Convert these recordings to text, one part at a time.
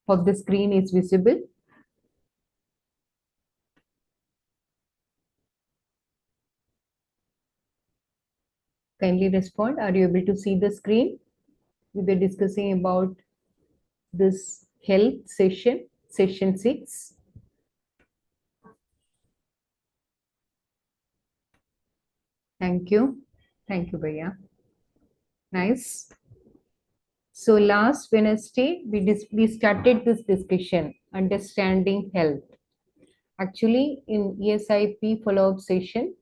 of the screen is visible? Kindly respond. Are you able to see the screen? We were discussing about this health session, session 6. Thank you. Thank you, Bhaiya. Nice. So last Wednesday, we started this discussion, understanding health. Actually, in AICTE follow-up session,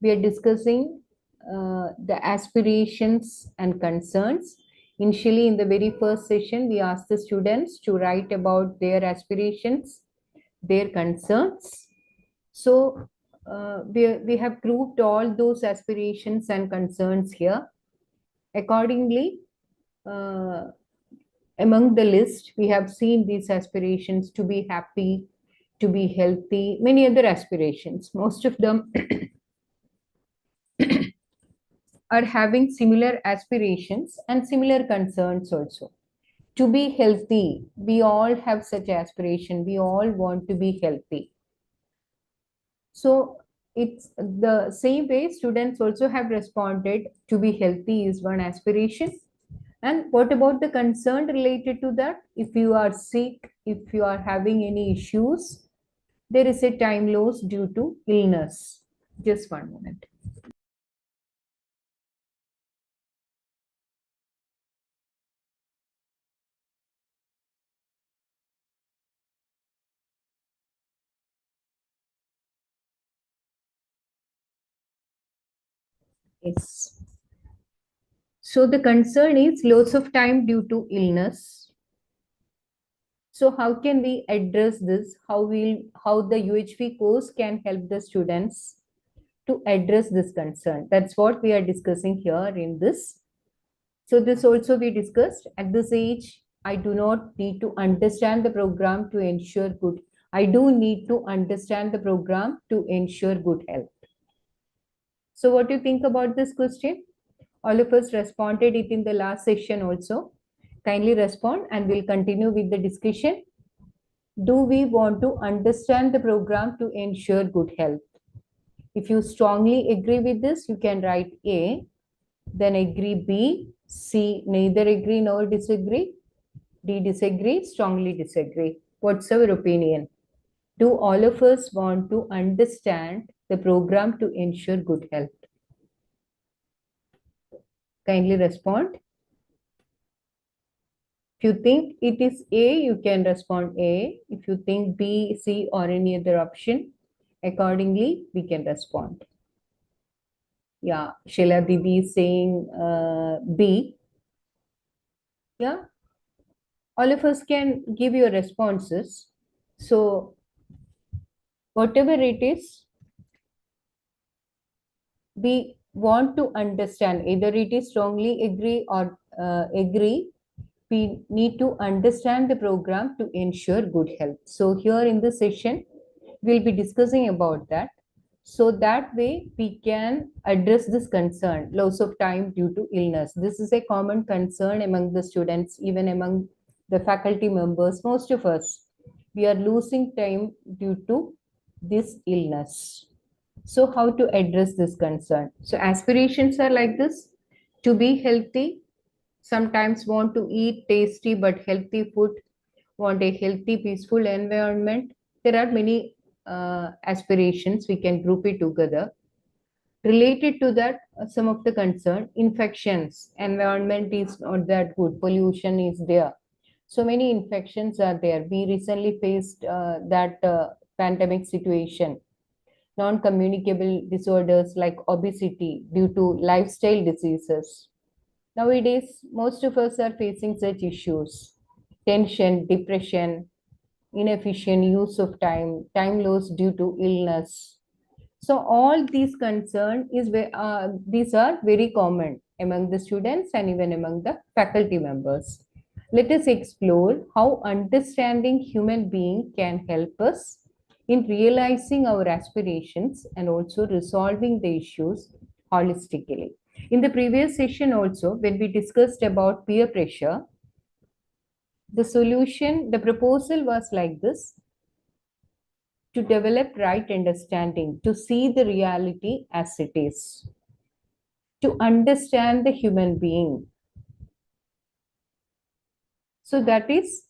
we are discussing the aspirations and concerns. Initially, in the very first session, we asked the students to write about their aspirations, their concerns. So we have grouped all those aspirations and concerns here. Accordingly, uh, among the list, we have seen these aspirations to be happy, to be healthy, many other aspirations. Most of them are having similar aspirations and similar concerns also. To be healthy, we all have such aspiration. We all want to be healthy. So it's the same way students also have responded. To be healthy is one aspiration. And what about the concern related to that? If you are sick, if you are having any issues, there is a time loss due to illness. Just one moment. Yes. So the concern is loss of time due to illness. So how can we address this? How the UHV course can help the students to address this concern? That's what we are discussing here in this. So this also we discussed. At this age, I do not need to understand the program to ensure good. I do need to understand the program to ensure good health. So what do you think about this question? All of us responded it in the last session also. Kindly respond and we'll continue with the discussion. Do we want to understand the program to ensure good health? If you strongly agree with this, you can write A, then agree B, C, neither agree nor disagree, D, disagree, strongly disagree. What's our opinion? Do all of us want to understand the program to ensure good health? Kindly respond. If you think it is A, you can respond A. If you think B, C, or any other option, accordingly, we can respond. Yeah, Sheila Didi is saying B. Yeah, all of us can give your responses. So, whatever it is, we want to understand, either it is strongly agree or agree, we need to understand the program to ensure good health. So here in this session, we'll be discussing about that. So that way we can address this concern, loss of time due to illness. This is a common concern among the students, even among the faculty members. Most of us, we are losing time due to this illness. So how to address this concern? So aspirations are like this: to be healthy, sometimes want to eat tasty but healthy food, want a healthy, peaceful environment. There are many aspirations, we can group it together. Related to that, some of the concern, infections, environment is not that good, pollution is there. So many infections are there. We recently faced that pandemic situation. Non-communicable disorders like obesity due to lifestyle diseases. Nowadays, most of us are facing such issues: tension, depression, inefficient use of time, time loss due to illness. So all these concerns these are very common among the students and even among the faculty members. Let us explore how understanding human being can help us in realizing our aspirations and also resolving the issues holistically. In the previous session also, when we discussed about peer pressure, The solution, the proposal was like this: to develop right understanding, to see the reality as it is, to understand the human being. So that is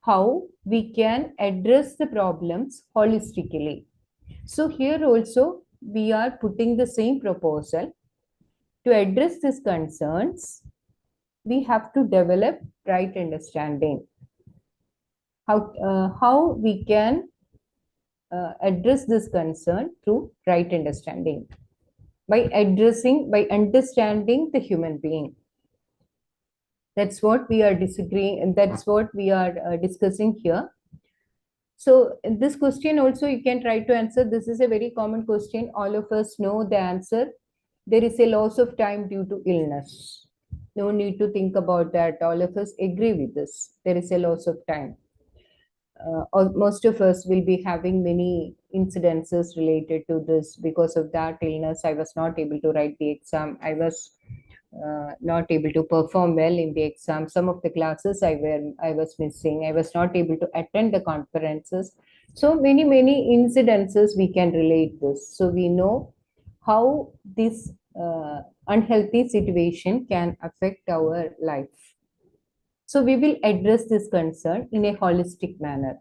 how we can address the problems holistically. So here also we are putting the same proposal. To address these concerns, we have to develop right understanding. How we can address this concern through right understanding? By understanding the human being. That's what we are disagreeing, and that's what we are discussing here. So in this question also you can try to answer. This is a very common question. All of us know the answer. There is a loss of time due to illness. No need to think about that. All of us agree with this. There is a loss of time. Most of us will be having many incidences related to this. Because of that illness, I was not able to write the exam. I was not able to perform well in the exam. Some of the classes I was missing. I was not able to attend the conferences. So many incidences we can relate this. So we know how this unhealthy situation can affect our life. So we will address this concern in a holistic manner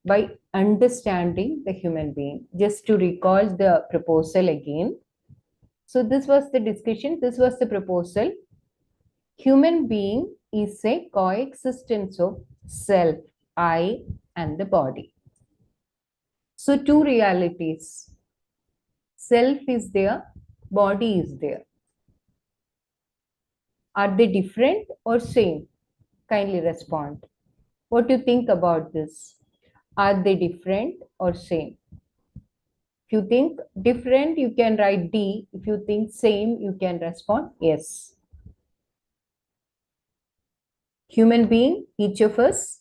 by understanding the human being. Just to recall the proposal again. So this was the discussion, this was the proposal. Human being is a coexistence of self, I, and the body. So two realities. Self is there, body is there. Are they different or same? Kindly respond. What do you think about this? Are they different or same? If you think different, you can write D. If you think same, you can respond yes. Human being, each of us,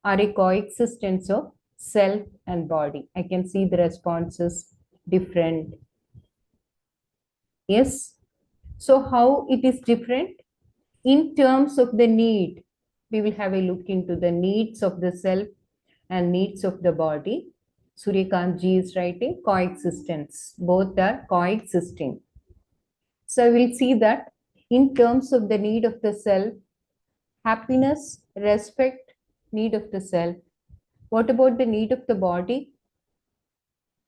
are a coexistence of self and body. I can see the responses different. Yes. So how it is different? In terms of the need, we will have a look into the needs of the self and needs of the body. Suryakant ji is writing coexistence. Both are coexisting. So we'll see that in terms of the need of the self, happiness, respect, need of the self. What about the need of the body?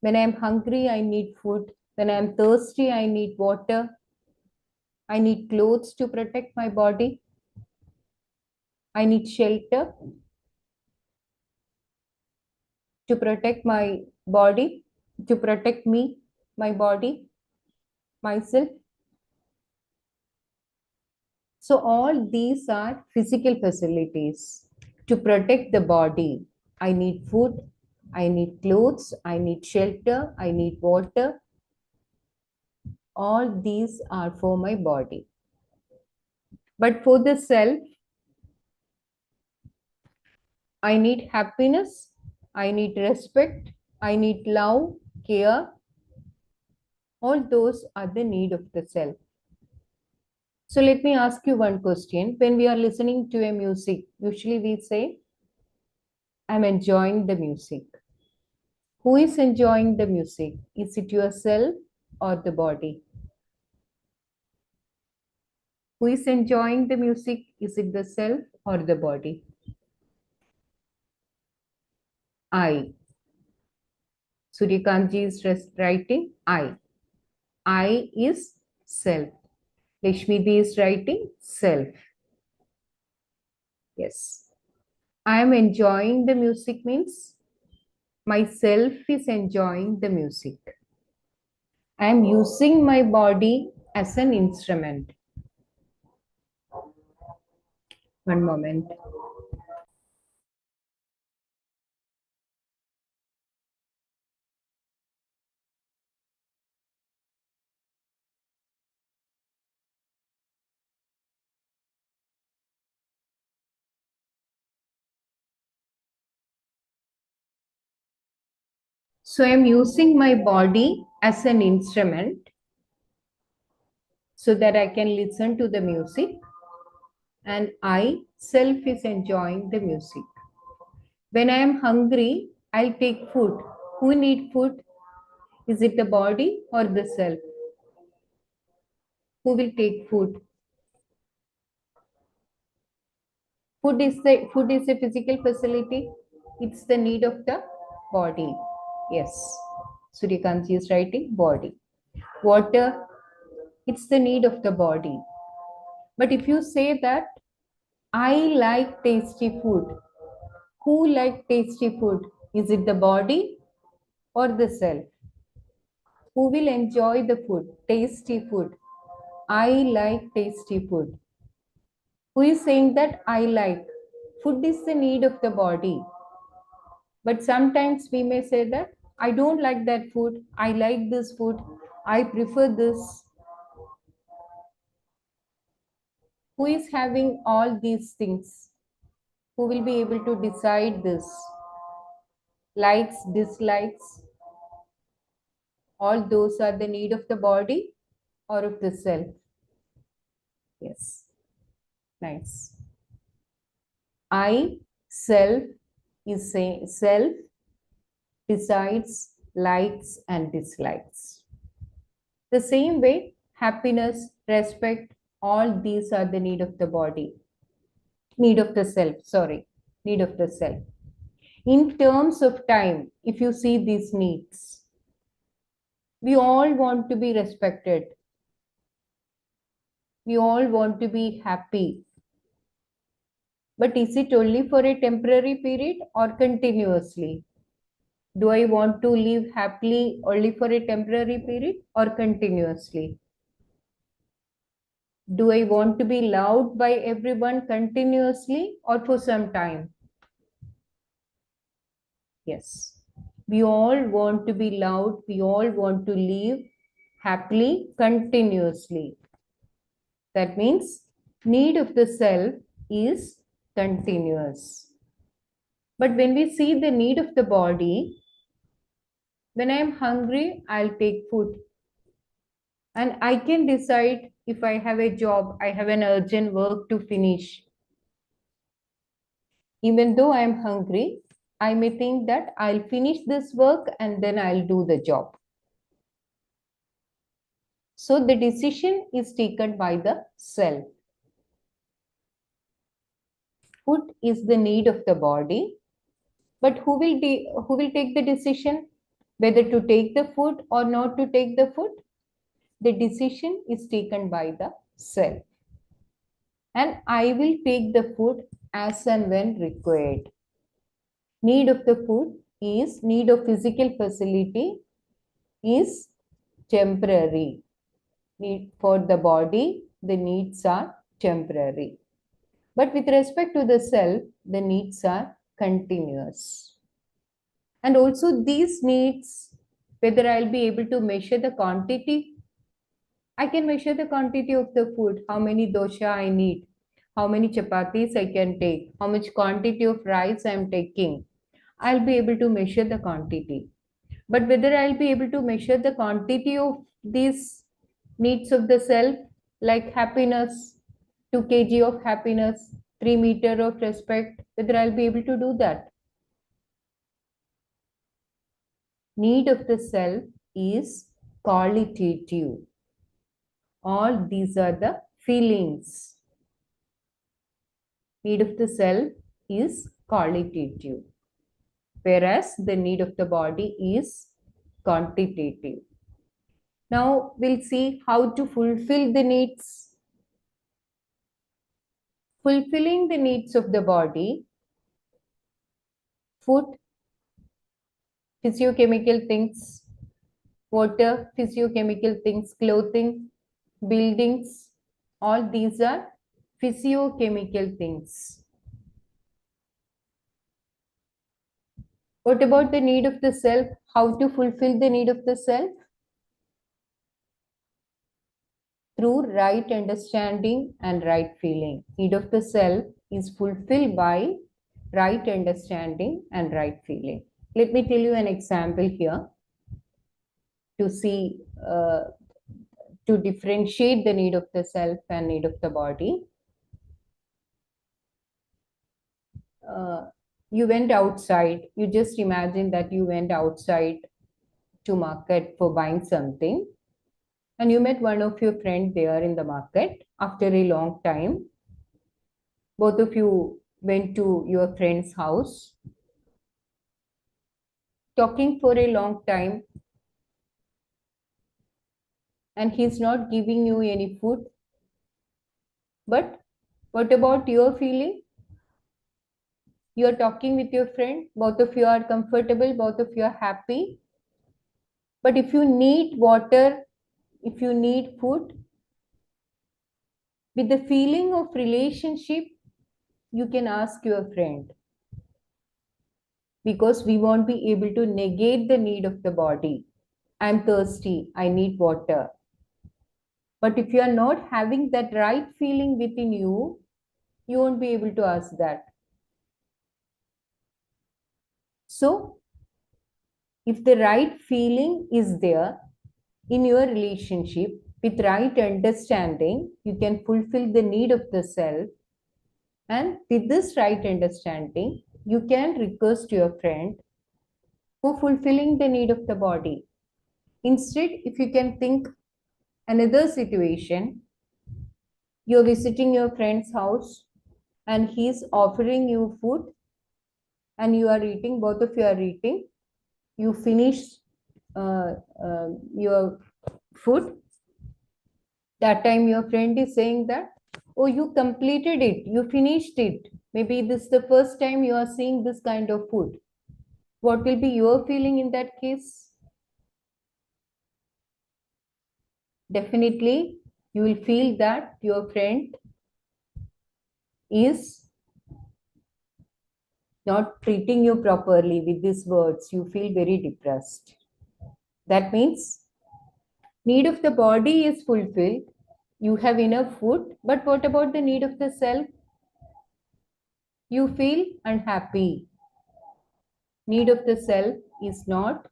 When I'm hungry, I need food. When I'm thirsty, I need water. I need clothes to protect my body. I need shelter to protect my body, to protect me, my body, myself. So all these are physical facilities. To protect the body, I need food, I need clothes, I need shelter, I need water. All these are for my body. But for the self, I need happiness, I need respect, I need love, care. All those are the need of the self. So let me ask you one question. When we are listening to a music, usually we say, I'm enjoying the music. Who is enjoying the music? Is it yourself or the body? Who is enjoying the music? Is it the self or the body? I. Suryakanji is writing I. I is self. Lakshmi is writing self. Yes. I am enjoying the music means myself is enjoying the music. I am using my body as an instrument. One moment. So I'm using my body as an instrument so that I can listen to the music, and I Self is enjoying the music. When I am hungry, I'll take food. Who need food? Is it the body or the self? Who will take food? Food is a physical facility. It's the need of the body. Yes. Suryakanti is writing body. Water, it's the need of the body. But if you say that I like tasty food, who like tasty food? Is it the body or the self? Who will enjoy the food? Tasty food. I like tasty food. Who is saying that I like? Food is the need of the body. But sometimes we may say that I don't like that food. I like this food. I prefer this. Who is having all these things? Who will be able to decide this? Likes, dislikes, all those are the need of the body or of the self? Yes. Nice. I, self, is saying self decides likes and dislikes. The same way, happiness, respect, all these are the need of the body. Need of the self, sorry. Need of the self. In terms of time, if you see these needs, we all want to be respected. We all want to be happy. But is it only for a temporary period or continuously? Do I want to live happily only for a temporary period or continuously? Do I want to be loved by everyone continuously or for some time? Yes. We all want to be loved. We all want to live happily continuously. That means need of the self is continuous. But when we see the need of the body, when I am hungry, I'll take food. And I can decide if I have a job, I have an urgent work to finish. Even though I am hungry, I may think that I'll finish this work and then I'll do the job. So the decision is taken by the self. Food is the need of the body, but who will take the decision whether to take the food or not to take the food? The decision is taken by the self. And I will take the food as and when required. Need of the food is need of physical facility is temporary. Need for the body, the needs are temporary. But with respect to the self, the needs are continuous. And also these needs, whether I'll be able to measure the quantity, I can measure the quantity of the food, how many dosha I need, how many chapatis I can take, how much quantity of rice I am taking. I'll be able to measure the quantity. But whether I'll be able to measure the quantity of these needs of the self, like happiness, 2 kg of happiness, 3 meter of respect, whether I'll be able to do that. Need of the self is qualitative. All these are the feelings. Need of the self is qualitative, whereas the need of the body is quantitative. Now we'll see how to fulfill the needs. Fulfilling the needs of the body, food, physiochemical things, water, physiochemical things, clothing, buildings, all these are physiochemical things. What about the need of the self? How to fulfill the need of the self? Through right understanding and right feeling. Need of the self is fulfilled by right understanding and right feeling. Let me tell you an example here to see, to differentiate the need of the self and need of the body. you went outside. You just imagine that you went outside to market for buying something, and you met one of your friend there in the market after a long time. Both of you went to your friend's house, talking for a long time, and he's not giving you any food. But what about your feeling? You are talking with your friend, both of you are comfortable, both of you are happy. But if you need water, if you need food, with the feeling of relationship, you can ask your friend, because we won't be able to negate the need of the body. I'm thirsty, I need water. But if you are not having that right feeling within you, you won't be able to ask that. So, if the right feeling is there in your relationship, with right understanding, you can fulfill the need of the self. And with this right understanding, you can request your friend for fulfilling the need of the body. Instead, if you can think another situation, you're visiting your friend's house and he's offering you food and you are eating, both of you are eating, you finish your food. That time your friend is saying that, oh, you completed it, you finished it. Maybe this is the first time you are seeing this kind of food. What will be your feeling in that case? Definitely, you will feel that your friend is not treating you properly with these words. You feel very depressed. That means need of the body is fulfilled. You have enough food, but what about the need of the self? You feel unhappy. Need of the self is not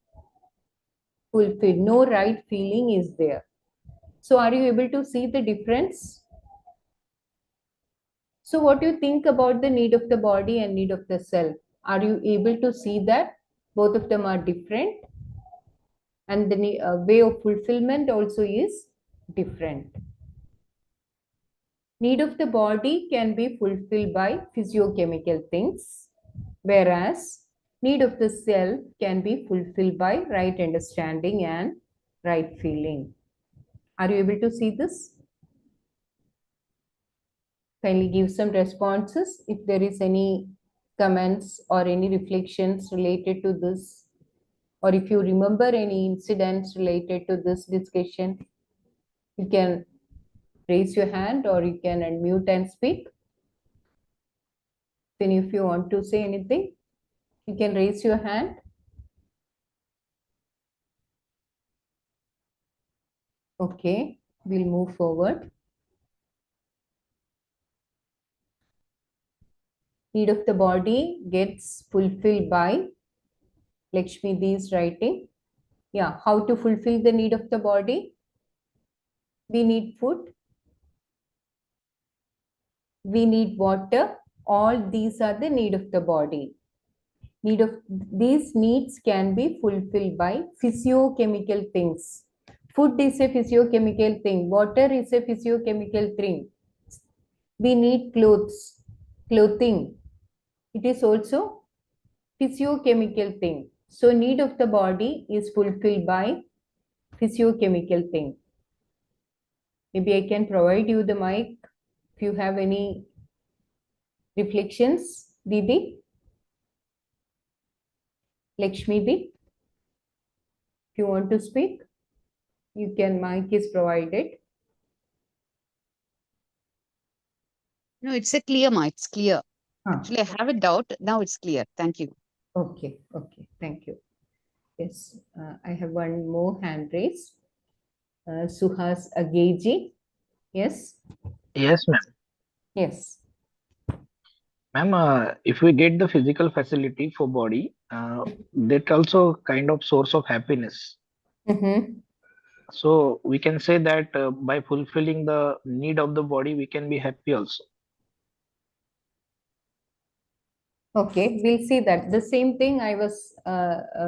fulfilled. No right feeling is there. So are you able to see the difference? So what do you think about the need of the body and need of the self? Are you able to see that both of them are different and the way of fulfillment also is different? Need of the body can be fulfilled by physiochemical things, whereas need of the self can be fulfilled by right understanding and right feeling. Are you able to see this? Kindly give some responses if there is any comments or any reflections related to this, or if you remember any incidents related to this discussion, you can raise your hand or you can unmute and speak. Then if you want to say anything, you can raise your hand. Okay, we'll move forward. Need of the body gets fulfilled by Lakshmi D's writing. Yeah, how to fulfill the need of the body? We need food, we need water. All these are the need of the body. Need of these needs can be fulfilled by physiochemical things. Food is a physiochemical thing. Water is a physiochemical thing. We need clothing. It is also physiochemical thing. So need of the body is fulfilled by physiochemical thing. Maybe I can provide you the mic if you have any reflections, Didi, Lakshmi Di. If you want to speak, you can, mic is provided. No, it's a clear mic. It's clear. Huh. Actually, I have a doubt. Now it's clear. Thank you. Okay, thank you. Yes, I have one more hand raised. Suhas Ageji. Yes, Yes, ma'am. yes. Ma'am, if we get the physical facility for body, that also kind of source of happiness. Mm-hmm. So we can say that by fulfilling the need of the body, we can be happy also. Okay, we'll see that. The same thing I was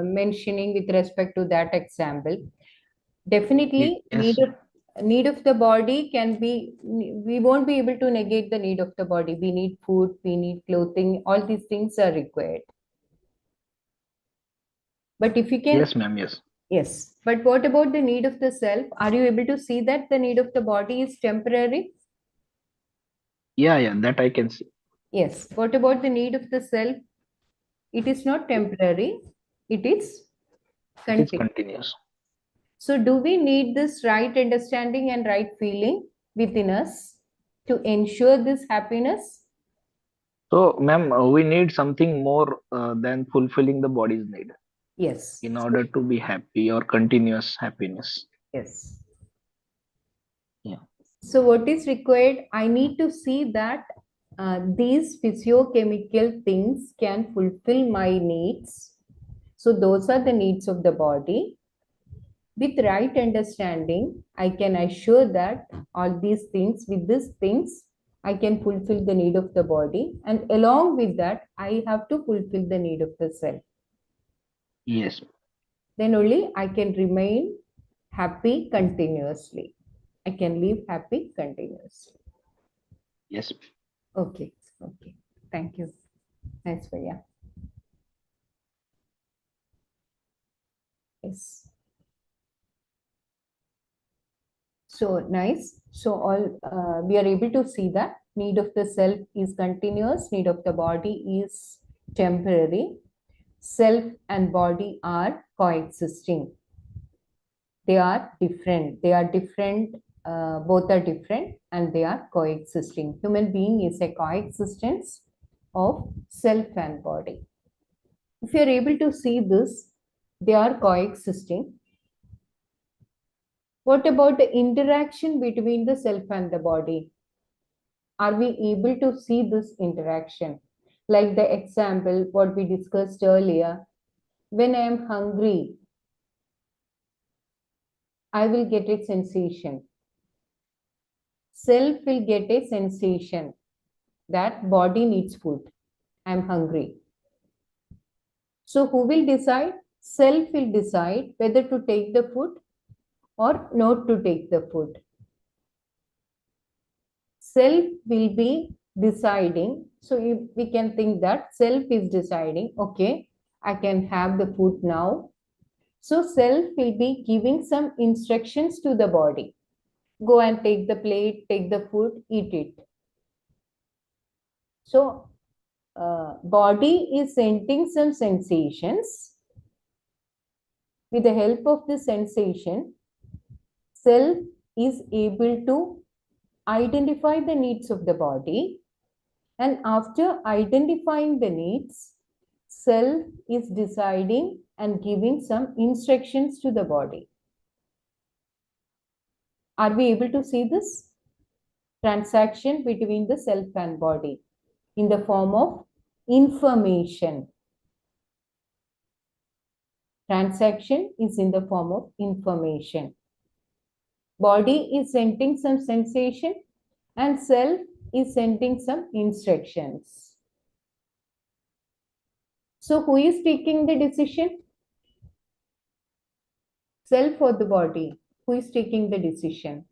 mentioning with respect to that example. Definitely, Yes, need of the body can be, we won't be able to negate the need of the body. We need food, we need clothing, all these things are required. But if you can, yes, ma'am. Yes. yes. But what about the need of the self? Are you able to see that the need of the body is temporary? Yeah, yeah, that I can see. Yes. What about the need of the self? It is not temporary, it is It is continuous. continuous. So, do we need this right understanding and right feeling within us to ensure this happiness? So, ma'am, we need something more than fulfilling the body's need Yes. in order to be happy or continuous happiness. Yes. Yeah. So, what is required? I need to see that these physiochemical things can fulfill my needs. So, those are the needs of the body. With right understanding, I can assure that all these things, with these things, I can fulfill the need of the body. And along with that, I have to fulfill the need of the self. Yes. Then only I can remain happy continuously. I can live happy continuously. Yes. Okay. Okay. Thank you. Thanks, Priya. Yes. So nice. So all we are able to see that need of the self is continuous, need of the body is temporary. Self and body are coexisting. They are different. They are different. Both are different, and they are coexisting. Human being is a coexistence of self and body. If you are able to see this, they are coexisting. What about the interaction between the self and the body? Are we able to see this interaction? Like the example, what we discussed earlier, when I am hungry, I will get a sensation. Self will get a sensation that body needs food. I am hungry. So who will decide? Self will decide whether to take the food or not to take the food. Self will be deciding. So we can think that self is deciding, okay, I can have the food now. So self will be giving some instructions to the body. Go and take the plate, take the food, eat it. So body is sending some sensations. With the help of the sensation, self is able to identify the needs of the body. And after identifying the needs, self is deciding and giving some instructions to the body. Are we able to see this transaction between the self and body in the form of information? Transaction is in the form of information. Body is sending some sensation and self is sending some instructions. So who is taking the decision? Self or the body? Who is taking the decision?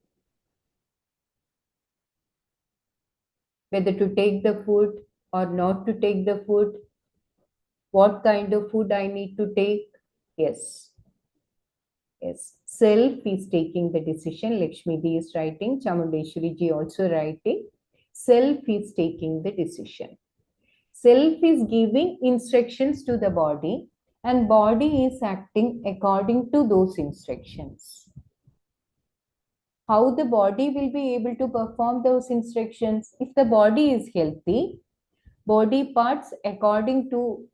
Whether to take the food or not to take the food? What kind of food I need to take? Yes. Yes. Self is taking the decision. Lakshmi Di is writing. Chamundeshwari ji also writing. Self is taking the decision. Self is giving instructions to the body and body is acting according to those instructions. How the body will be able to perform those instructions? If the body is healthy, body parts according to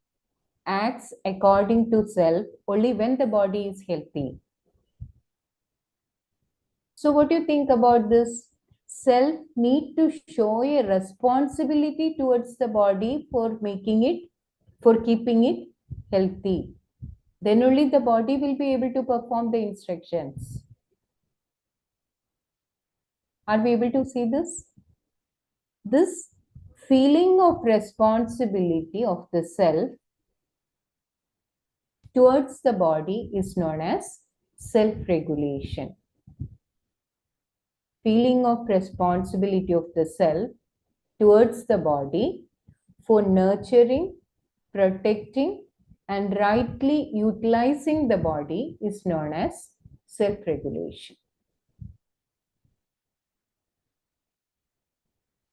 acts according to self only when the body is healthy. So what do you think about this? Self need to show a responsibility towards the body for making it, for keeping it healthy. Then only the body will be able to perform the instructions. Are we able to see this? This Feeling of responsibility of the self towards the body is known as self-regulation. Feeling of responsibility of the self towards the body for nurturing, protecting, and rightly utilizing the body is known as self-regulation.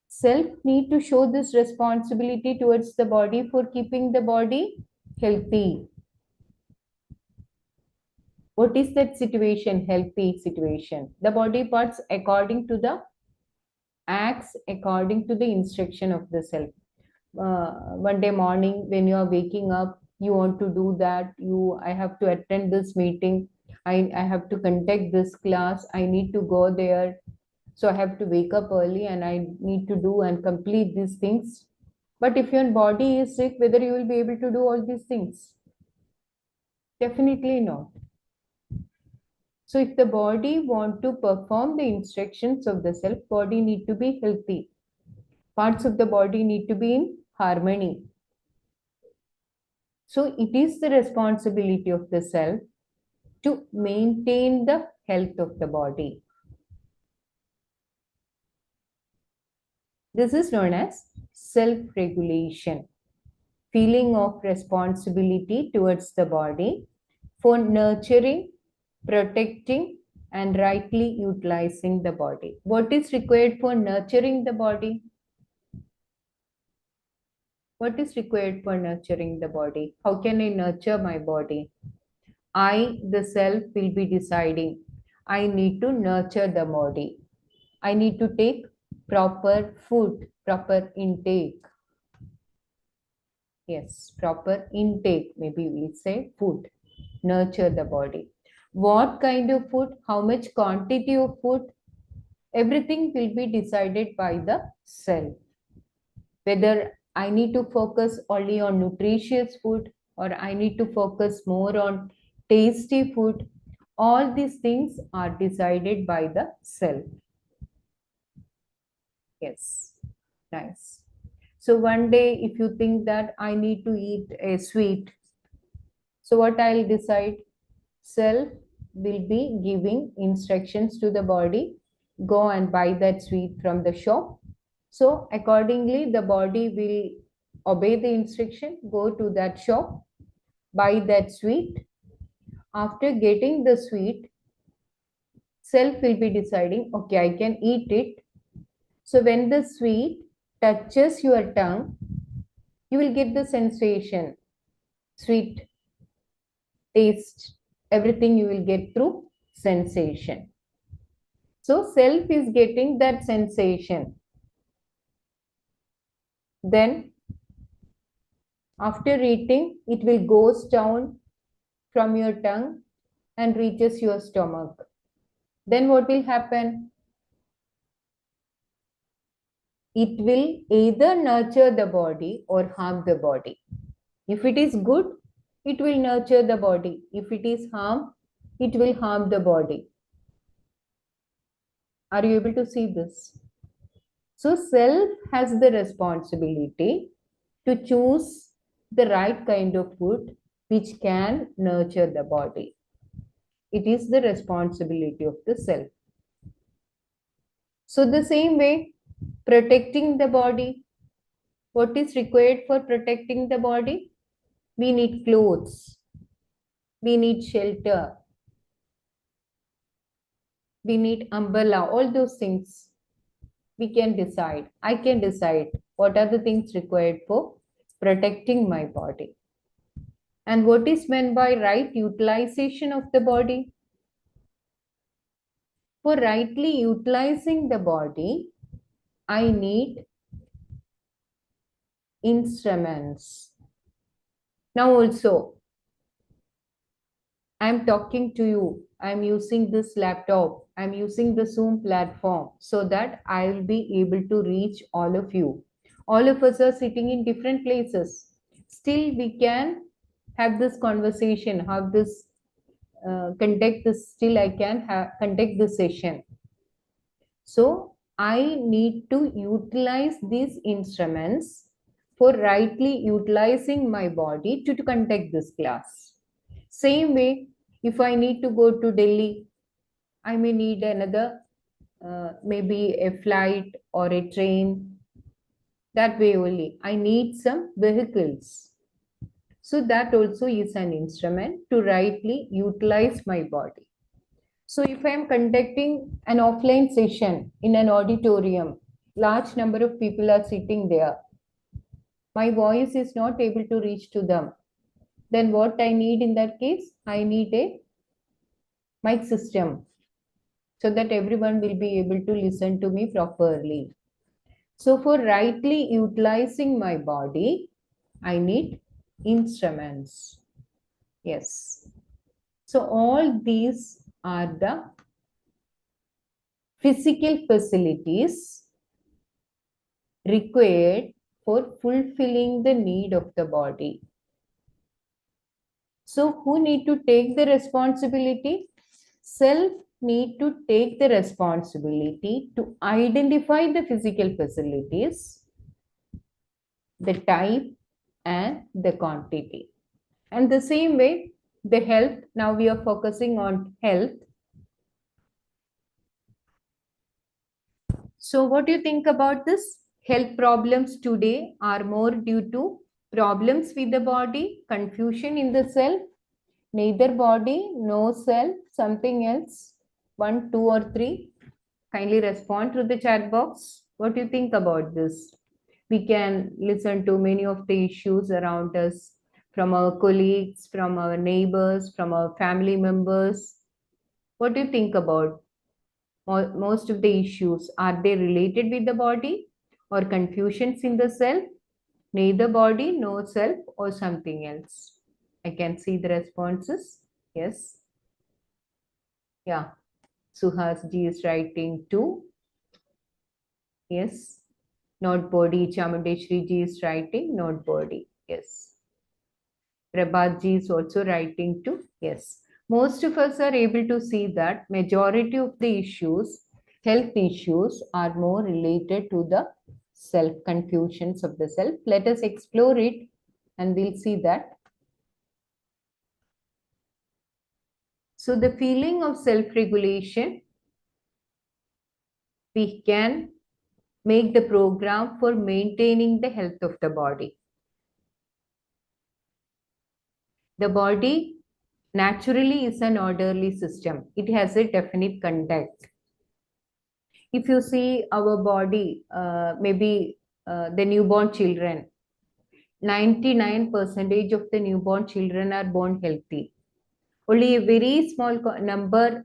Self need to show this responsibility towards the body for keeping the body healthy. What is that situation? Healthy situation. The body parts according to the acts according to the instruction of the self. One day morning when you are waking up, you want to do that. I have to attend this meeting. I have to conduct this class. I need to go there. So I have to wake up early and I need to do and complete these things. But if your body is sick, whether you will be able to do all these things? Definitely not. So if the body want to perform the instructions of the self, body need to be healthy. Parts of the body need to be in harmony. So it is the responsibility of the self to maintain the health of the body. This is known as self-regulation. Feeling of responsibility towards the body for nurturing, protecting, and rightly utilizing the body. What is required for nurturing the body? What is required for nurturing the body? How can I nurture my body? I, the self, will be deciding. I need to nurture the body. I need to take proper food, proper intake. Yes, proper intake. Maybe we say food. Nurture the body. What kind of food? How much quantity of food? Everything will be decided by the self. Whether I need to focus only on nutritious food or I need to focus more on tasty food, all these things are decided by the self. Yes, nice. So one day, if you think that I need to eat a sweet, so what I'll decide? Self will be giving instructions to the body, go and buy that sweet from the shop. So accordingly, the body will obey the instruction, go to that shop, buy that sweet. After getting the sweet, self will be deciding, okay, I can eat it. So when the sweet touches your tongue, you will get the sensation, sweet taste, everything you will get through sensation. So self is getting that sensation. Then after eating, it will goes down from your tongue and reaches your stomach. Then what will happen? It will either nurture the body or harm the body. If it is good, it will nurture the body. If it is harm, it will harm the body. Are you able to see this? So self has the responsibility to choose the right kind of food which can nurture the body. It is the responsibility of the self. So the same way, protecting the body. What is required for protecting the body? We need clothes. We need shelter. We need umbrella. All those things we can decide. I can decide what are the things required for protecting my body. And what is meant by right utilization of the body? For rightly utilizing the body, I need instruments. Now also, I'm talking to you. I'm using this laptop. I'm using the Zoom platform so that I will be able to reach all of you. All of us are sitting in different places. Still, we can have this conversation, have this, conduct this, still I can conduct this session. So, I need to utilize these instruments for rightly utilizing my body to conduct this class. Same way, if I need to go to Delhi, I may need another, maybe a flight or a train. That way only. I need some vehicles. So that also is an instrument to rightly utilize my body. So if I am conducting an offline session in an auditorium, large number of people are sitting there. My voice is not able to reach to them. Then what I need in that case? I need a mic system so that everyone will be able to listen to me properly. So for rightly utilizing my body, I need instruments. Yes. So all these are the physical facilities required for fulfilling the need of the body. So who need to take the responsibility? Self need to take the responsibility to identify the physical facilities, the type and the quantity. And the same way, the health, now we are focusing on health. So what do you think about this? Health problems today are more due to problems with the body, confusion in the self, neither body, no self, something else. 1, 2 or 3. Kindly respond to the chat box. What do you think about this? We can listen to many of the issues around us from our colleagues, from our neighbors, from our family members. What do you think about most of the issues? Are they related with the body or confusions in the self? Neither body, no self, or something else? I can see the responses. Yes. Yeah. Suhas ji is writing too. Yes. Not body. Chamundeshwari ji is writing not body. Yes. Prabhat ji is also writing too. Yes. Most of us are able to see that majority of the issues, health issues, are more related to the self, confusions of the self. Let us explore it and we'll see that. So the feeling of self-regulation, we can make the program for maintaining the health of the body. The body naturally is an orderly system. It has a definite conduct. If you see our body, maybe the newborn children, 99% of the newborn children are born healthy. Only a very small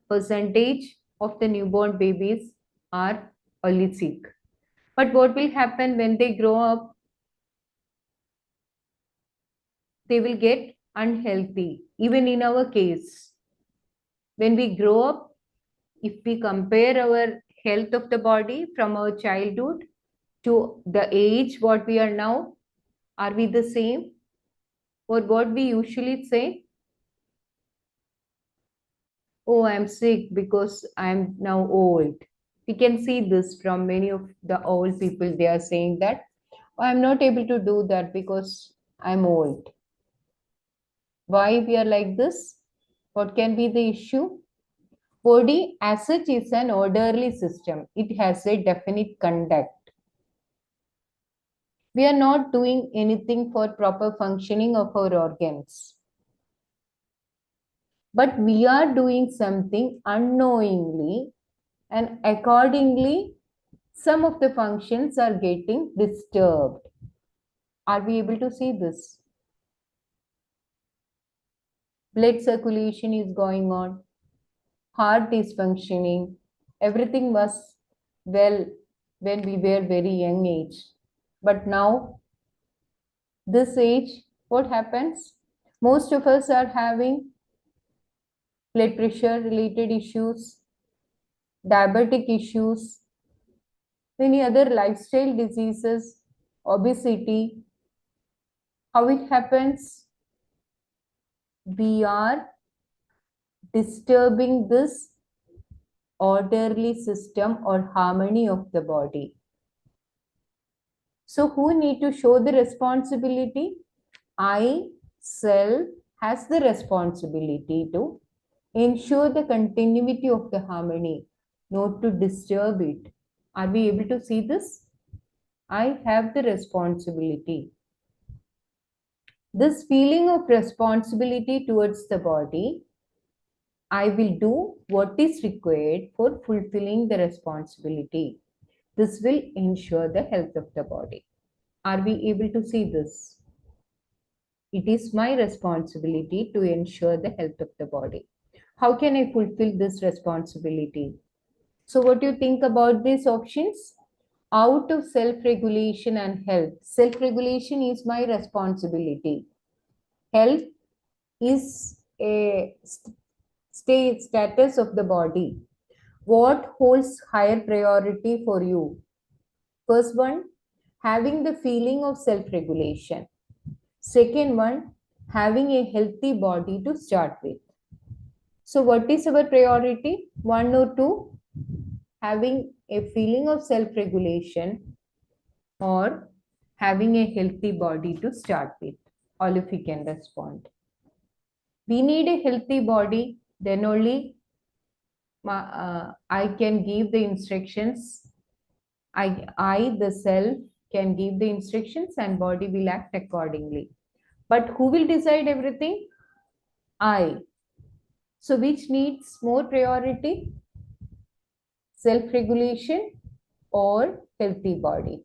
percentage of the newborn babies are only sick. But what will happen when they grow up? They will get unhealthy. Even in our case, when we grow up, if we compare our health of the body from our childhood to the age what we are now, are we the same? Or what we usually say? Oh, I'm sick because I'm now old. We can see this from many of the old people. They are saying that, oh, I'm not able to do that because I'm old. Why we are like this? What can be the issue? Body as such is an orderly system. It has a definite conduct. We are not doing anything for proper functioning of our organs. But we are doing something unknowingly, and accordingly, some of the functions are getting disturbed. Are we able to see this? Blood circulation is going on, heart is functioning, everything was well when we were very young age. But now, this age, what happens? Most of us are having blood pressure related issues, diabetic issues, many other lifestyle diseases, obesity. How it happens? We are disturbing this orderly system or harmony of the body. So who need to show the responsibility? I, self, has the responsibility to ensure the continuity of the harmony, not to disturb it. Are we able to see this? I have the responsibility. This feeling of responsibility towards the body, I will do what is required for fulfilling the responsibility. This will ensure the health of the body. Are we able to see this? It is my responsibility to ensure the health of the body. How can I fulfill this responsibility? So what do you think about these options? Out of self-regulation and health. Self-regulation is my responsibility. Health is a status of the body. What holds higher priority for you? First one, having the feeling of self-regulation. Second one, having a healthy body to start with. So what is our priority? One or two? Having a feeling of self-regulation or having a healthy body to start with? All of you can respond. We need a healthy body, then only I can give the instructions. I, the self, can give the instructions and body will act accordingly. But who will decide everything? I. So which needs more priority? Self-regulation or healthy body?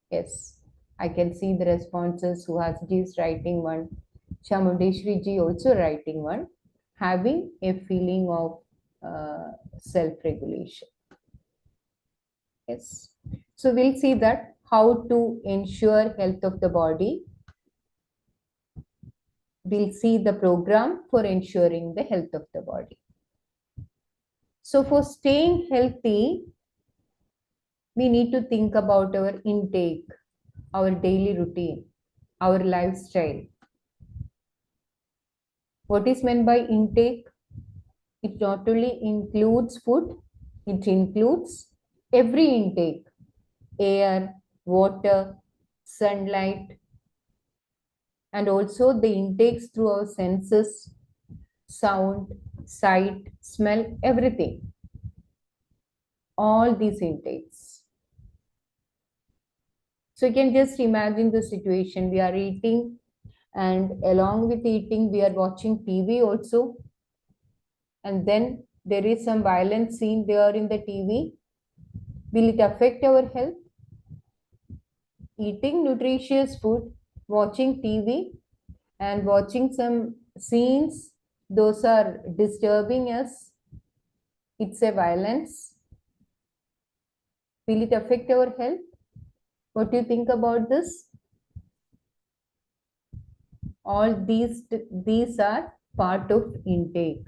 Yes, I can see the responses. Suhasji is writing one. Chamundeshwari ji also writing one. Having a feeling of self-regulation. Yes. So we'll see that how to ensure health of the body. We'll see the program for ensuring the health of the body. So for staying healthy, we need to think about our intake, our daily routine, our lifestyle. What is meant by intake? It not only includes food, it includes every intake, air, water, sunlight, and also the intakes through our senses, sound, sight, smell, everything. All these intakes. So you can just imagine the situation. We are eating, and along with eating, we are watching TV also. And then there is some violent scene there in the TV. Will it affect our health? Eating nutritious food, watching TV, and watching some scenes, those are disturbing us. It's a violence. Will it affect our health? What do you think about this? All these are part of intake.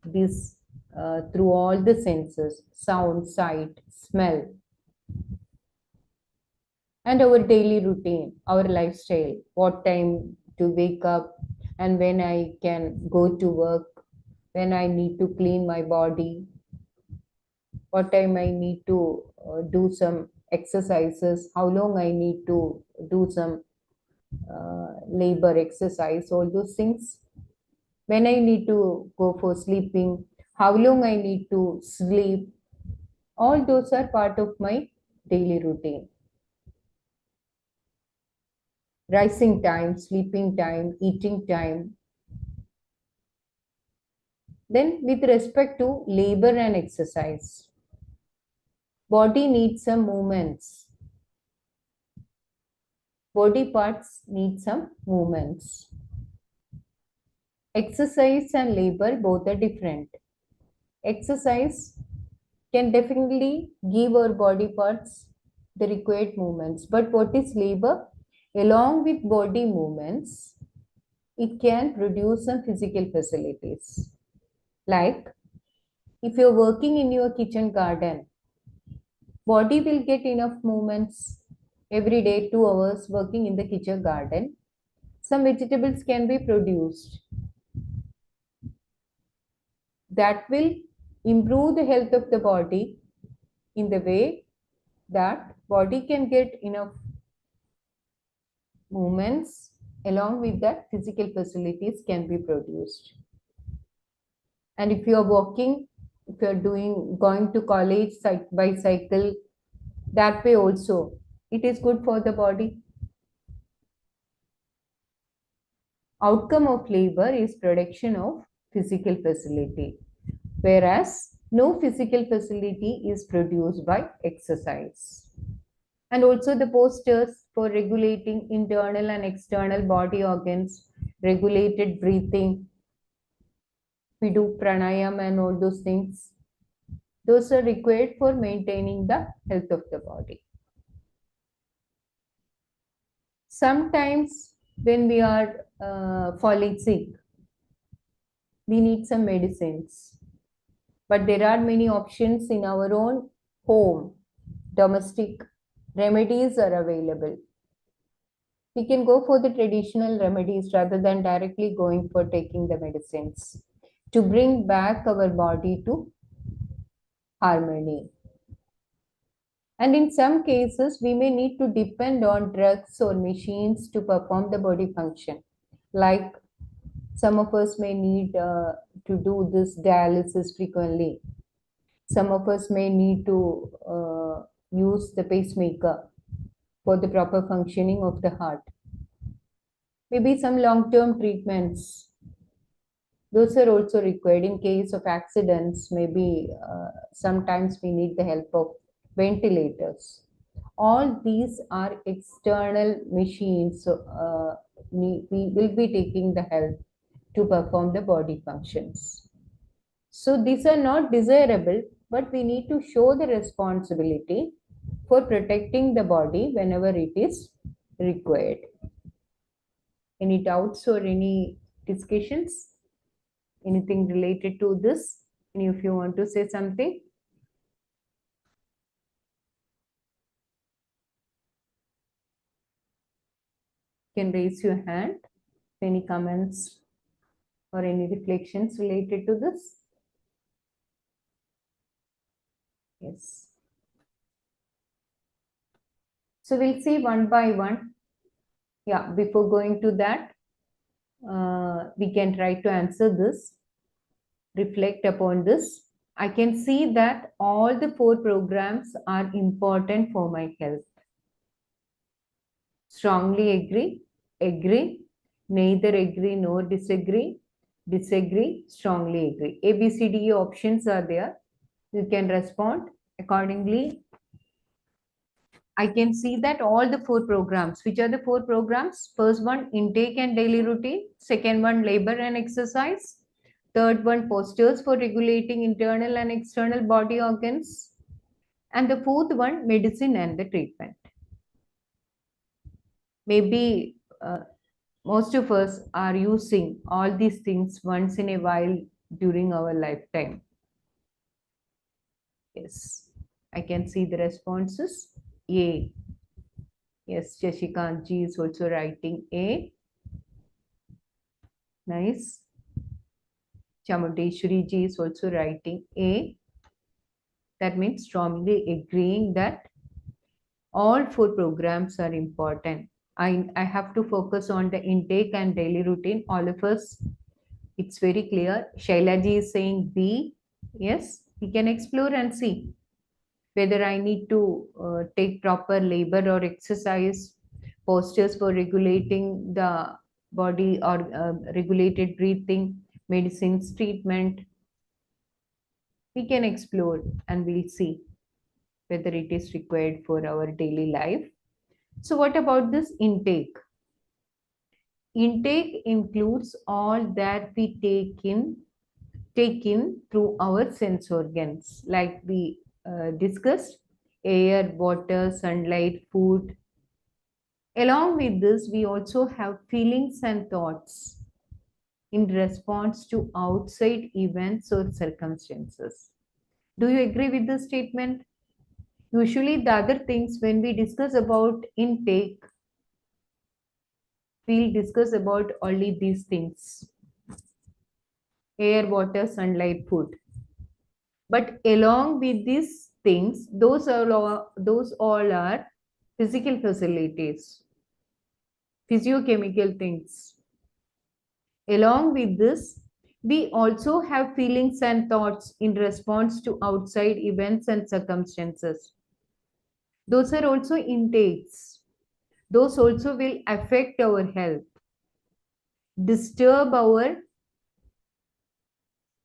This through all the senses, sound, sight, smell, and our daily routine, our lifestyle, what time to wake up and when I can go to work, when I need to clean my body, what time I need to do some exercises, how long I need to do some labor exercise, all those things. When I need to go for sleeping, how long I need to sleep, all those are part of my daily routine. Rising time, sleeping time, eating time. Then with respect to labor and exercise, body needs some movements. Body parts need some movements. Exercise and labor both are different. Exercise can definitely give our body parts the required movements. But what is labor? Along with body movements, it can produce some physical facilities. Like if you're working in your kitchen garden, body will get enough movements every day, 2 hours working in the kitchen garden. Some vegetables can be produced. That will improve the health of the body in the way that body can get enough movements, along with that physical facilities can be produced. And if you are walking, if you are going to college by cycle, that way also it is good for the body. Outcome of labor is production of physical facility, whereas no physical facility is produced by exercise. And also the postures for regulating internal and external body organs, regulated breathing, we do pranayam and all those things. Those are required for maintaining the health of the body. Sometimes when we are falling sick, we need some medicines. But there are many options in our own home. Domestic remedies are available. We can go for the traditional remedies rather than directly going for taking the medicines to bring back our body to harmony. And in some cases, we may need to depend on drugs or machines to perform the body function. Like some of us may need to do this dialysis frequently. Some of us may need to use the pacemaker for the proper functioning of the heart. Maybe some long-term treatments. Those are also required in case of accidents. Maybe sometimes we need the help of ventilators. All these are external machines. So we will be taking the help to perform the body functions. So these are not desirable, but we need to show the responsibility for protecting the body whenever it is required. Any doubts or any discussions? Anything related to this? Any of you want to say something? You can raise your hand. Any comments or any reflections related to this? Yes. So we'll see one by one. Yeah, before going to that, we can try to answer this, reflect upon this. I can see that all the 4 programs are important for my health. Strongly agree, agree, neither agree nor disagree, disagree, strongly agree. A, B, C, D, E options are there. You can respond accordingly. I can see that all the 4 programs, which are the 4 programs? First one, intake and daily routine. Second one, labor and exercise. Third one, postures for regulating internal and external body organs. And the fourth one, medicine and the treatment. Maybe most of us are using all these things once in a while during our lifetime. Yes, I can see the responses. A. Yes, Shashikant ji is also writing A. Nice. Chamundeshwari ji is also writing A. That means strongly agreeing that all 4 programs are important. I have to focus on the intake and daily routine. All of us, it's very clear. Shaila ji is saying B. Yes, we can explore and see whether I need to take proper labor or exercise, postures for regulating the body or regulated breathing, medicines, treatment. We can explore and we'll see whether it is required for our daily life. So what about this intake? Intake includes all that we take in through our sense organs, like we discussed: air, water, sunlight, food. Along with this, we also have feelings and thoughts in response to outside events or circumstances. Do you agree with this statement? Usually the other things, when we discuss about intake, we'll discuss about only these things: air, water, sunlight, food. But along with these things, those all are physical facilities, physiochemical things. Along with this, we also have feelings and thoughts in response to outside events and circumstances. Those are also intakes. Those also will affect our health, disturb our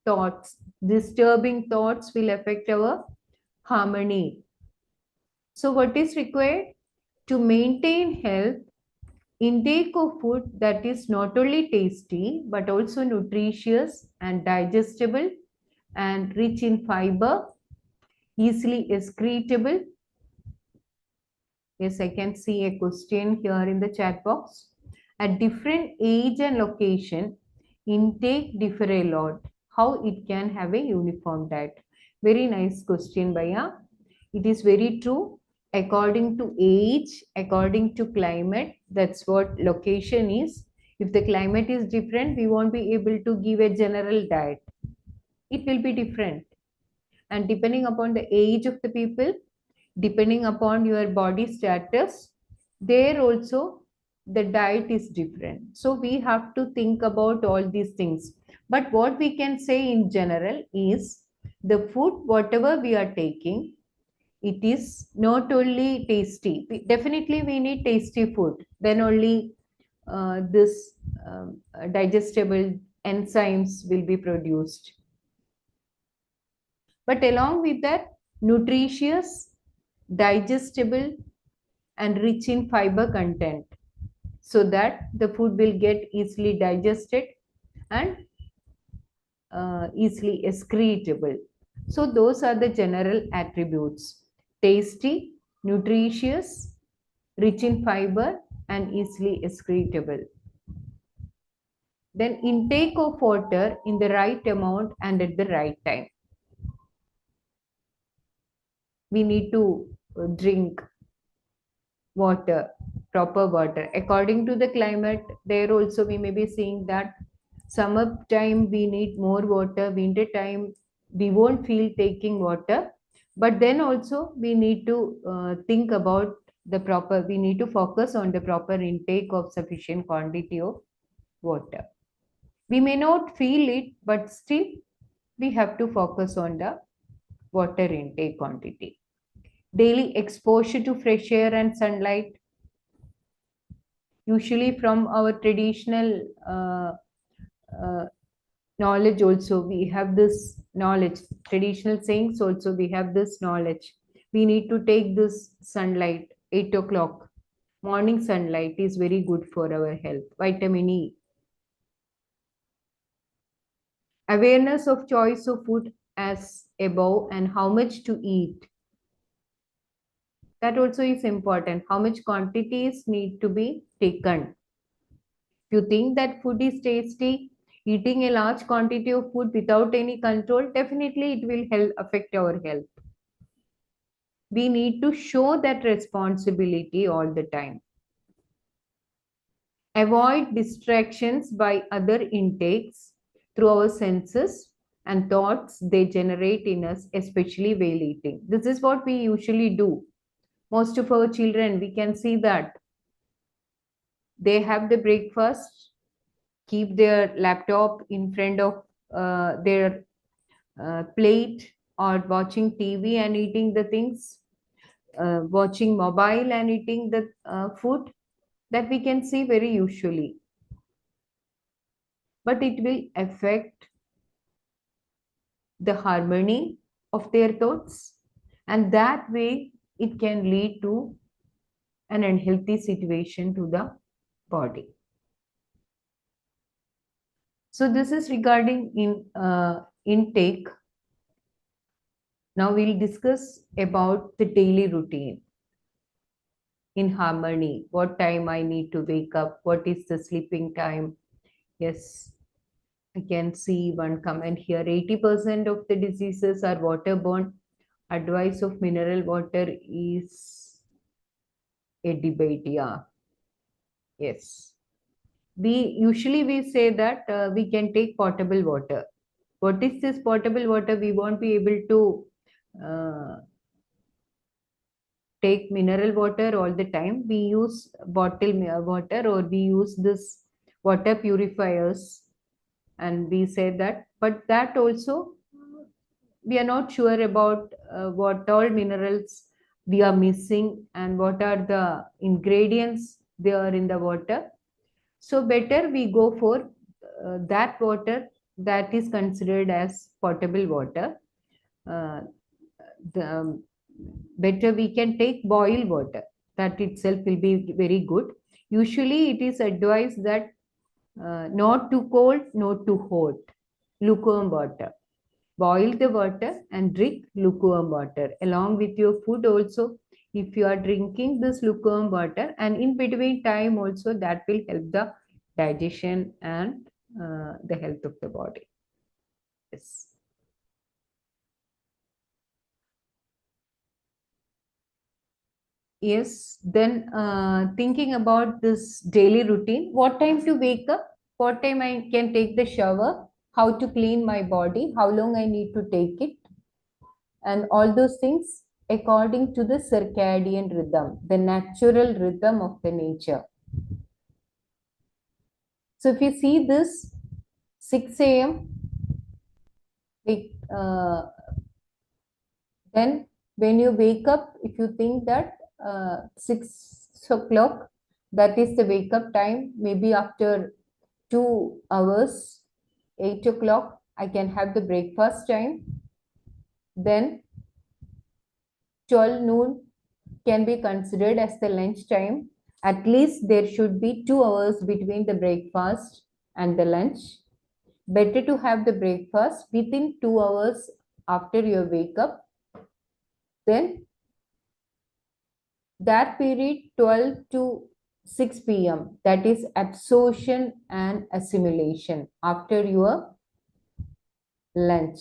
thoughts. Disturbing thoughts will affect our harmony. So, what is required to maintain health? Intake of food that is not only tasty but also nutritious and digestible and rich in fiber, easily excretable. Yes, I can see a question here in the chat box. At different age and location, intake differ a lot. How it can have a uniform diet? Very nice question, Baya. It is very true. According to age, according to climate, that's what location is. If the climate is different, we won't be able to give a general diet. It will be different. And depending upon the age of the people, depending upon your body status, there also the diet is different. So we have to think about all these things. But what we can say in general is the food, whatever we are taking, it is not only tasty. Definitely, we need tasty food. Then only this digestible enzymes will be produced. But along with that, nutritious, digestible, and rich in fiber content so that the food will get easily digested and easily excretable. So, those are the general attributes: tasty, nutritious, rich in fiber, and easily excretable. Then, intake of water in the right amount and at the right time. We need to drink water, proper water. According to the climate, there also we may be seeing that summer time we need more water, winter time we won't feel taking water. But then also we need to think about the proper, we need to focus on the proper intake of sufficient quantity of water. We may not feel it, but still we have to focus on the water intake quantity. Daily exposure to fresh air and sunlight. Usually from our traditional uh, knowledge also, we have this knowledge. Traditional sayings also, we have this knowledge. We need to take this sunlight, 8 o'clock. Morning sunlight is very good for our health. Vitamin E. Awareness of choice of food as above and how much to eat. That also is important. How much quantities need to be taken. If you think that food is tasty, eating a large quantity of food without any control, definitely it will affect our health. We need to show that responsibility all the time. Avoid distractions by other intakes through our senses and thoughts they generate in us, especially while eating. This is what we usually do. Most of our children, we can see that they have the breakfast, keep their laptop in front of their plate or watching TV and eating the things, watching mobile and eating the food, that we can see very usually. But it will affect the harmony of their thoughts, and that way it can lead to an unhealthy situation to the body. So this is regarding intake. Now we'll discuss about the daily routine in harmony. What time I need to wake up? What is the sleeping time? Yes, I can see one comment here. 80% of the diseases are waterborne. Advice of mineral water is a debate. Yeah. Yes. We usually say that we can take potable water. What is this potable water? We won't be able to take mineral water all the time. We use bottled water, or we use this water purifiers, and we say that. But that also, we are not sure about what all minerals we are missing and what are the ingredients there in the water. So better we go for that water that is considered as potable water. Uh, the better we can take boiled water. That itself will be very good. Usually it is advised that not too cold, not too hot, lukewarm water. Boil the water and drink lukewarm water along with your food also. If you are drinking this lukewarm water, and in between time also, that will help the digestion and the health of the body. Yes. Yes, then thinking about this daily routine, what time to wake up, what time I can take the shower, how to clean my body, how long I need to take it, and all those things according to the circadian rhythm, the natural rhythm of the nature. So if you see this 6 a.m., then when you wake up, if you think that 6 o'clock, that is the wake up time, maybe after 2 hours, 8 o'clock, I can have the breakfast time. Then 12 noon can be considered as the lunch time. At least there should be 2 hours between the breakfast and the lunch. Better to have the breakfast within 2 hours after your wake up. Then that period 12 to 6 p.m., that is absorption and assimilation after your lunch.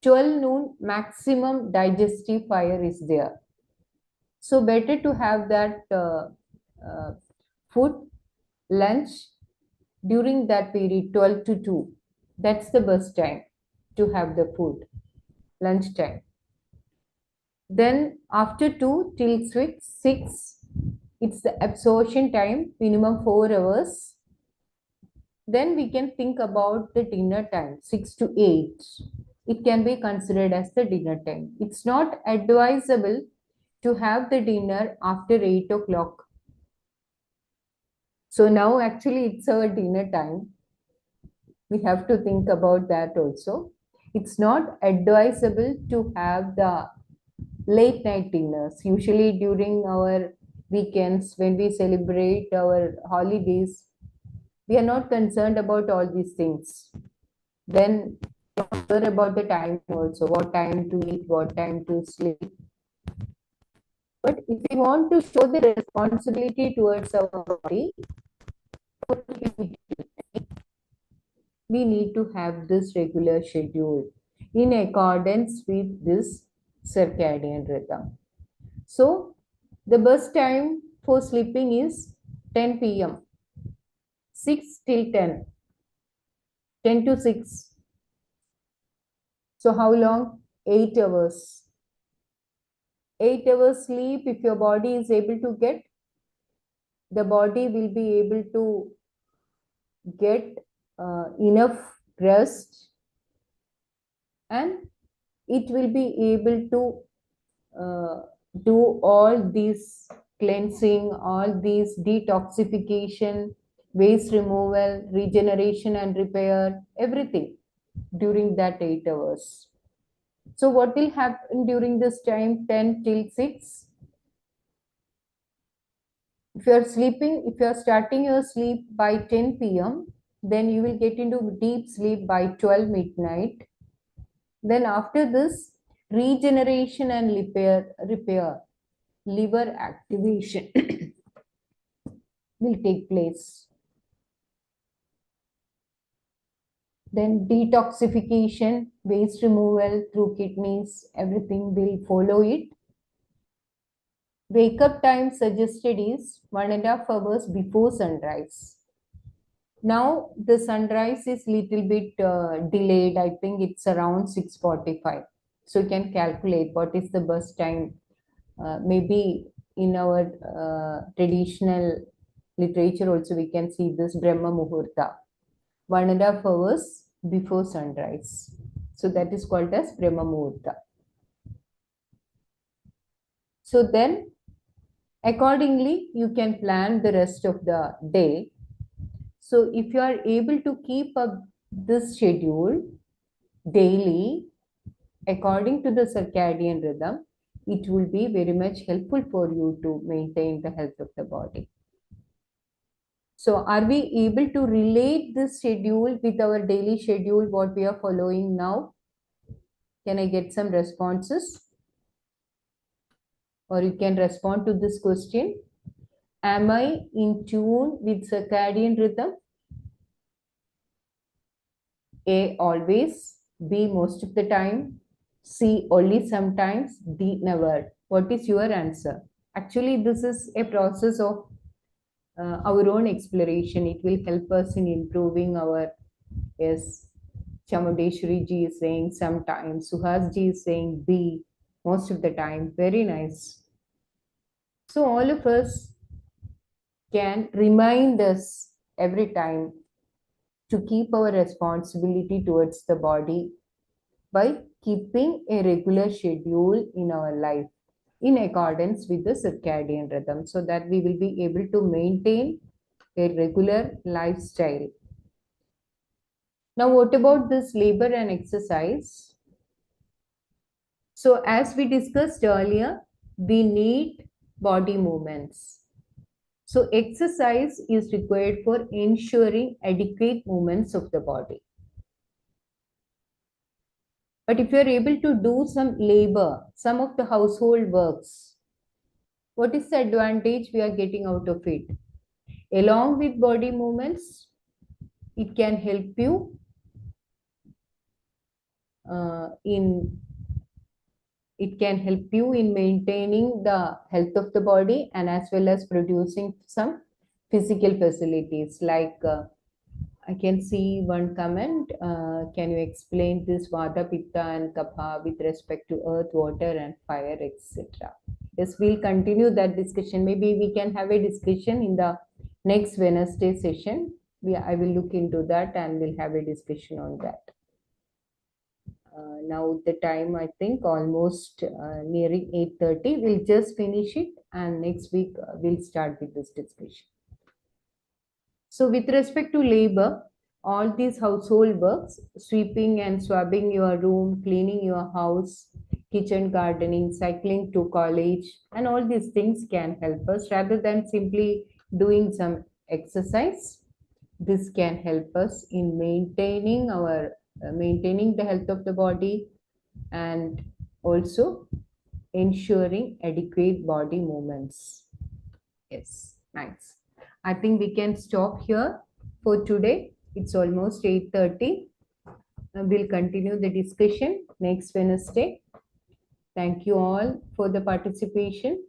12 noon maximum digestive fire is there. So better to have that food, lunch during that period 12 to 2. That's the best time to have the food, lunch time. Then after 2 till 6, it's the absorption time, minimum 4 hours. Then we can think about the dinner time, 6 to 8. It can be considered as the dinner time. It's not advisable to have the dinner after 8 o'clock. So now actually it's our dinner time. We have to think about that also. It's not advisable to have the late night dinners. Usually during our weekends, when we celebrate our holidays, we are not concerned about all these things. Then sure about the time also, what time to eat, what time to sleep. But if we want to show the responsibility towards our body, we need to have this regular schedule in accordance with this circadian rhythm. So the best time for sleeping is 10 p.m. 6 till 10, 10 to 6. So how long? 8 hours. 8 hours sleep, if your body is able to get, the body will be able to get enough rest, and it will be able to do all these cleansing, all these detoxification, waste removal, regeneration and repair, everything during that 8 hours. So what will happen during this time, 10 till 6? If you are sleeping, if you are starting your sleep by 10 p.m., then you will get into deep sleep by 12 midnight. Then after this, regeneration and repair, liver activation will take place. Then detoxification, waste removal through kidneys, everything will follow it. Wake up time suggested is 1.5 hours before sunrise. Now the sunrise is little bit delayed. I think it's around 6:45. So you can calculate what is the bus time. Maybe in our traditional literature also we can see this Brahma Muhurta, 1.5 hours before sunrise. So that is called as Brahma Muhurta. So then accordingly you can plan the rest of the day. So if you are able to keep up this schedule daily according to the circadian rhythm, it will be very much helpful for you to maintain the health of the body. So are we able to relate this schedule with our daily schedule, what we are following now? Can I get some responses? Or you can respond to this question. Am I in tune with circadian rhythm? A, always. B, most of the time. C, only sometimes. D, never. What is your answer? Actually, this is a process of our own exploration. It will help us in improving our, yes, Chamundeshwari ji is saying sometimes, Suhas ji is saying B, most of the time. Very nice. So all of us can remind us every time to keep our responsibility towards the body by keeping a regular schedule in our life in accordance with the circadian rhythm, so that we will be able to maintain a regular lifestyle. Now, what about this labor and exercise? So as we discussed earlier, we need body movements. So exercise is required for ensuring adequate movements of the body. But if you are able to do some labor, some of the household works, what is the advantage we are getting out of it? Along with body movements, it can help you in maintaining the health of the body, and as well as producing some physical facilities like I can see one comment. Can you explain this Vata, Pitta, and Kapha with respect to earth, water, and fire, etc.? Yes, we'll continue that discussion. Maybe we can have a discussion in the next Wednesday session. I will look into that and we'll have a discussion on that. Now the time, I think, almost nearing 8:30. We'll just finish it, and next week we'll start with this discussion. So with respect to labor, all these household works, sweeping and swabbing your room, cleaning your house, kitchen gardening, cycling to college, and all these things can help us rather than simply doing some exercise. This can help us in maintaining the health of the body, and also ensuring adequate body movements. Yes, nice. I think we can stop here for today. It's almost 8:30. We'll continue the discussion next Wednesday. Thank you all for the participation.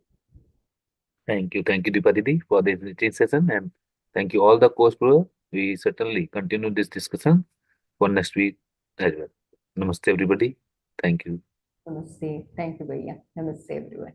Thank you, Deepa Didi, for this teaching session, and thank you all the course brother. We certainly continue this discussion for next week as well. Namaste, everybody. Thank you. Namaste. Thank you, Bhaiya. Namaste, everyone.